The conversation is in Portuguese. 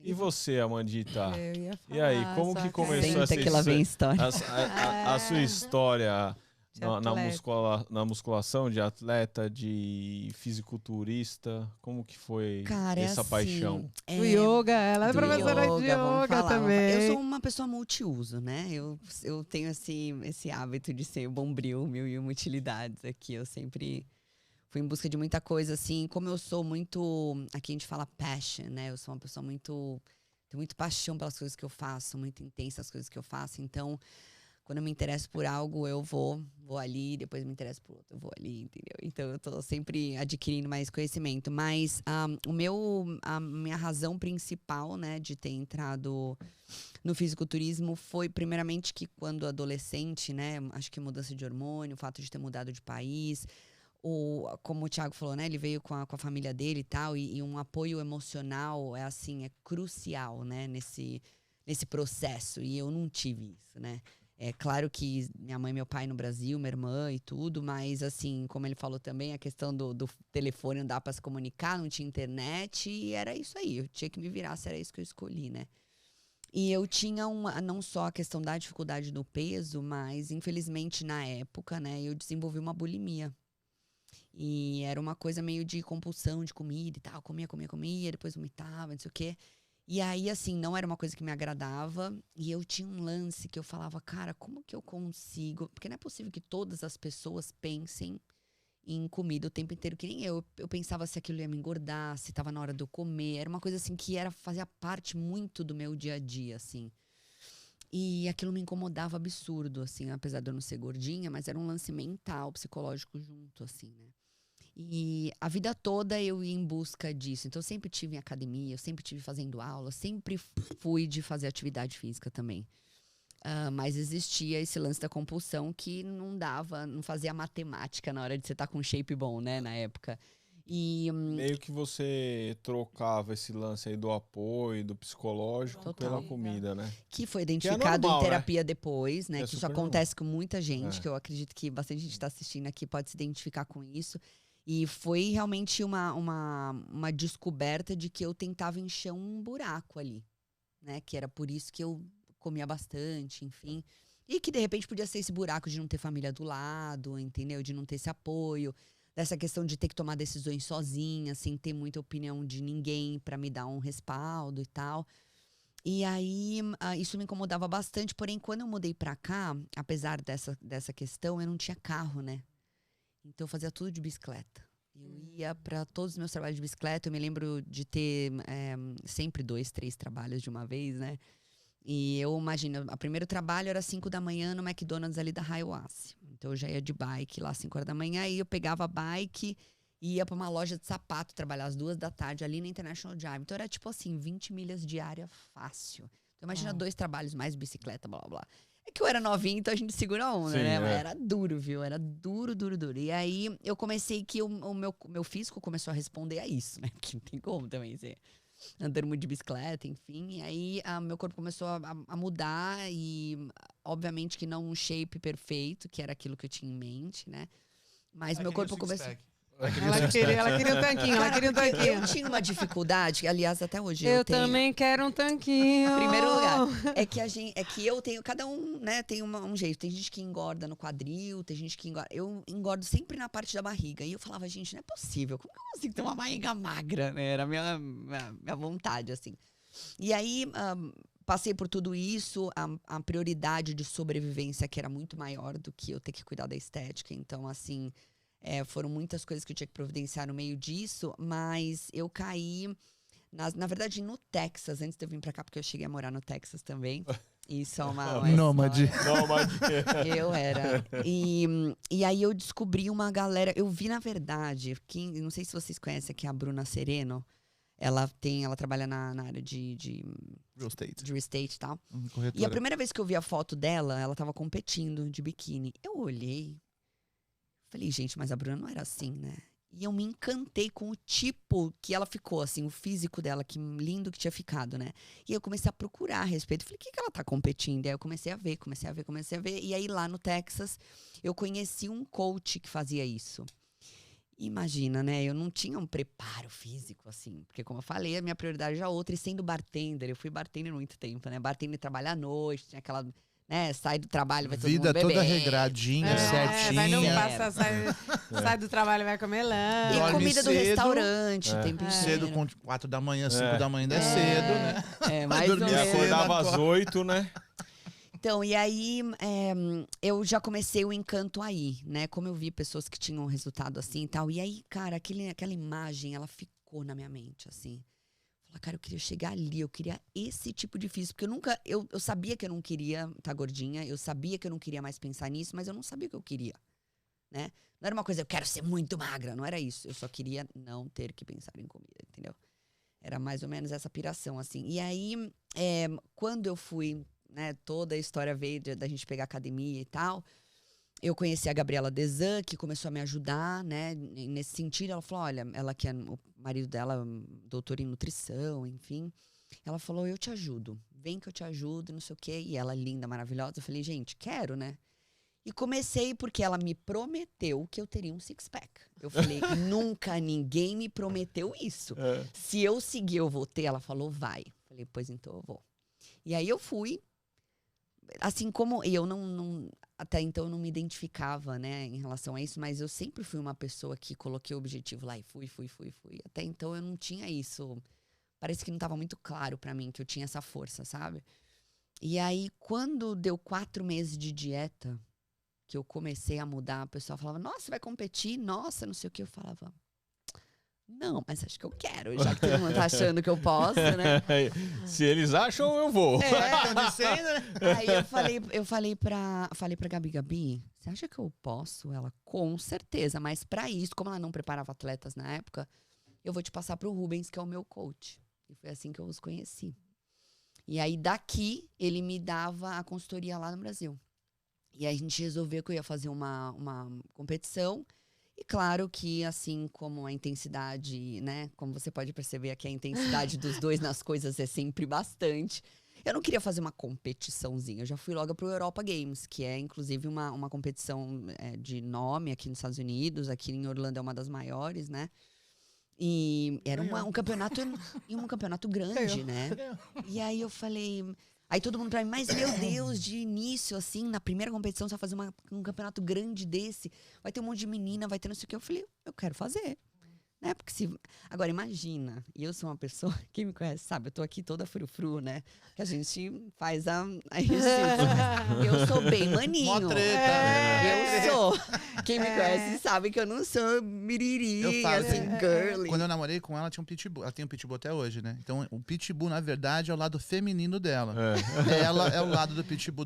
E você, Amandita? Eu ia falar, E aí, como que começou Senta que lá vem história. a sua história De na atleta. na musculação de atleta, de fisiculturista? Como que foi Cara, é essa assim, paixão? Do yoga, ela é do professora de vamos yoga falar, vamos falar. também. Eu sou uma pessoa multiuso, né? Eu tenho esse hábito de ser bombril, mil e uma utilidades aqui. Eu sempre fui em busca de muita coisa, assim. Como eu sou muito, aqui a gente fala passion, né? Eu sou uma pessoa muito, tenho muito paixão pelas coisas que eu faço, muito intensa as coisas que eu faço. Então, quando eu me interesso por algo, eu vou ali, depois me interesso por outro, eu vou ali, entendeu? Então eu tô sempre adquirindo mais conhecimento. Mas a minha razão principal, né, de ter entrado no fisiculturismo foi, primeiramente, que quando adolescente, né, acho que mudança de hormônio, o fato de ter mudado de país, como o Thiago falou, né, ele veio com a família dele e tal, e um apoio emocional é crucial, né, nesse processo. E eu não tive isso, né? É claro que minha mãe e meu pai no Brasil, minha irmã e tudo, mas assim, como ele falou também, a questão do telefone não dá para se comunicar, não tinha internet, e era isso aí, eu tinha que me virar se era isso que eu escolhi, né? E eu tinha não só a questão da dificuldade no peso, mas infelizmente na época, né, eu desenvolvi uma bulimia. E era uma coisa meio de compulsão de comida e tal, comia, depois vomitava, não sei o quê. E aí, assim, não era uma coisa que me agradava. E eu tinha um lance que eu falava, cara, como que eu consigo? Porque não é possível que todas as pessoas pensem em comida o tempo inteiro, que nem eu. Eu pensava se aquilo ia me engordar, se tava na hora de eu comer. Era uma coisa, assim, que fazia parte muito do meu dia a dia, assim. E aquilo me incomodava absurdo, assim, apesar de eu não ser gordinha, mas era um lance mental, psicológico junto, assim, né? E a vida toda eu ia em busca disso. Então eu sempre tive em academia, eu sempre tive fazendo aula, sempre fui de fazer atividade física também. Mas existia esse lance da compulsão que não dava, não fazia matemática na hora de você estar com um shape bom, né, na época. E Meio que você trocava esse lance aí do apoio, do psicológico Total. pela comida, né? que foi Que é identificado em normal, né? terapia depois, né? É Que isso super normal. acontece com muita gente, É. que eu acredito que bastante gente está assistindo aqui pode se identificar com isso. E foi realmente uma descoberta de que eu tentava encher um buraco ali, né? Que era por isso que eu comia bastante, enfim. E que de repente podia ser esse buraco de não ter família do lado, entendeu? De não ter esse apoio, dessa questão de ter que tomar decisões sozinha, sem ter muita opinião de ninguém para me dar um respaldo e tal. E aí, isso me incomodava bastante. Porém, quando eu mudei pra cá, apesar dessa questão, eu não tinha carro, né? Então, eu fazia tudo de bicicleta. Eu ia pra todos os meus trabalhos de bicicleta. Eu me lembro de ter sempre 2, 3 trabalhos de uma vez, né? E eu imagino, o primeiro trabalho era 5 da manhã no McDonald's ali da Hiawassee. Então, eu já ia de bike lá às 5 horas da manhã. Aí, eu pegava a bike e ia pra uma loja de sapato trabalhar às 2 da tarde ali na International Drive. Então era tipo assim, 20 milhas diária fácil. Então imagina 2 trabalhos mais bicicleta, blá blá blá. É que eu era novinha, então a gente segura a onda, Sim, né? Mas é. era duro, viu? Era duro, duro, duro. E aí eu comecei que o meu físico começou a responder a isso, né? Porque não tem como também ser andando muito de bicicleta, enfim. E aí meu corpo começou a mudar e obviamente que não um shape perfeito, que era aquilo que eu tinha em mente, né? Mas meu corpo começou... Ela queria um tanquinho, ela Cara, queria um porque tanquinho. eu tinha uma dificuldade, que, aliás, até hoje Eu tenho. também quero um tanquinho. Em primeiro lugar, é que eu tenho, cada um, né, tem um jeito. Tem gente que engorda no quadril, tem gente que engorda. Eu engordo sempre na parte da barriga. E eu falava, gente, não é possível. Como que eu consigo ter uma barriga magra, né? Era a minha vontade, assim. E aí, passei por tudo isso, a prioridade de sobrevivência que era muito maior do que eu ter que cuidar da estética. Então, assim, foram muitas coisas que eu tinha que providenciar no meio disso, mas eu caí, na verdade, no Texas, antes de eu vir pra cá, porque eu cheguei a morar no Texas também. Isso é uma Nômade. história. Nômade. Eu era. E aí eu descobri uma galera. Eu vi, na verdade, não sei se vocês conhecem aqui a Bruna Sereno. Ela trabalha na área de Real estate. real estate e tal. E a Corretora. primeira vez que eu vi a foto dela, ela tava competindo de biquíni. Eu olhei, falei, gente, mas a Bruna não era assim, né? E eu me encantei com o tipo que ela ficou, assim, o físico dela, que lindo que tinha ficado, né? E eu comecei a procurar a respeito. Falei, o que ela tá competindo? E aí eu comecei a ver. E aí lá no Texas, eu conheci um coach que fazia isso. Imagina, né? Eu não tinha um preparo físico, assim. Porque, como eu falei, a minha prioridade era outra. E sendo bartender, eu fui bartender muito tempo, né? Bartender trabalha à noite, tinha aquela... né? Sai do trabalho, vai todo mundo Vida beber. toda regradinha, certinha. Vai não passa, sai do trabalho e vai comer lanche. E Dorme comida do cedo. restaurante o tempo inteiro. Cedo, com 4 da manhã, 5 da manhã, ainda é cedo, né? Mais ou dormir E menos. cedo. acordava às 8, né? Então, e aí eu já comecei o encanto aí, né? Como eu vi pessoas que tinham resultado assim e tal. E aí, cara, aquela imagem, ela ficou na minha mente, assim. Falei, cara, eu queria chegar ali, eu queria esse tipo de físico. Porque eu nunca, eu sabia que eu não queria estar gordinha, eu sabia que eu não queria mais pensar nisso, mas eu não sabia o que eu queria, né? Não era uma coisa, eu quero ser muito magra, não era isso. Eu só queria não ter que pensar em comida, entendeu? Era mais ou menos essa piração, assim. E aí, quando eu fui... né, toda a história veio da gente pegar academia e tal. Eu conheci a Gabriela Desan, que começou a me ajudar, né? Nesse sentido, ela falou, olha, ela que é o marido dela, doutor em nutrição, enfim. Ela falou, eu te ajudo. Vem que eu te ajudo, não sei o quê. E ela, linda, maravilhosa. Eu falei, gente, quero, né? E comecei porque ela me prometeu que eu teria um six-pack. Eu falei, nunca ninguém me prometeu isso. Se eu seguir, eu vou ter. Ela falou, vai. Eu falei, pois então eu vou. E aí eu fui. Assim como eu não até então eu não me identificava, né, em relação a isso, mas eu sempre fui uma pessoa que coloquei o objetivo lá e fui. Até então eu não tinha isso. Parece que não estava muito claro pra mim que eu tinha essa força, sabe? E aí quando deu 4 meses de dieta, que eu comecei a mudar, a pessoa falava, nossa, você vai competir? Nossa, não sei o que. Eu falava, não, mas acho que eu quero, já que todo mundo tá achando que eu posso, né? Se eles acham, eu vou. Acontecendo, né? Aí eu falei pra Gabi, você acha que eu posso? Ela, com certeza, mas pra isso, como ela não preparava atletas na época, eu vou te passar pro Rubens, que é o meu coach. E foi assim que eu os conheci. E aí daqui, ele me dava a consultoria lá no Brasil. E aí a gente resolveu que eu ia fazer uma competição. E claro que, assim como a intensidade, né? Como você pode perceber aqui, a intensidade dos dois nas coisas é sempre bastante. Eu não queria fazer uma competiçãozinha. Eu já fui logo pro Europa Games, que é, inclusive, uma competição de nome aqui nos Estados Unidos. Aqui em Orlando é uma das maiores, né? E era um campeonato grande, né? E aí eu falei... Aí todo mundo pra mim, mas meu Deus, de início, assim, na primeira competição, você vai fazer um campeonato grande desse, vai ter um monte de menina, vai ter não sei o que. Eu falei, eu quero fazer. Né? Porque se... Agora, imagina, e eu sou uma pessoa, quem me conhece sabe, eu tô aqui toda frufru, né? Que a gente faz a eu sou bem maninho. Mó treta. Eu sou. Quem me conhece sabe que eu não sou miriri, Eu falo, assim, girly. Quando eu namorei com ela, tinha um pitbull. Ela tem um pitbull até hoje, né? Então, o pitbull, na verdade, é o lado feminino dela. Ela é o lado do pitbull.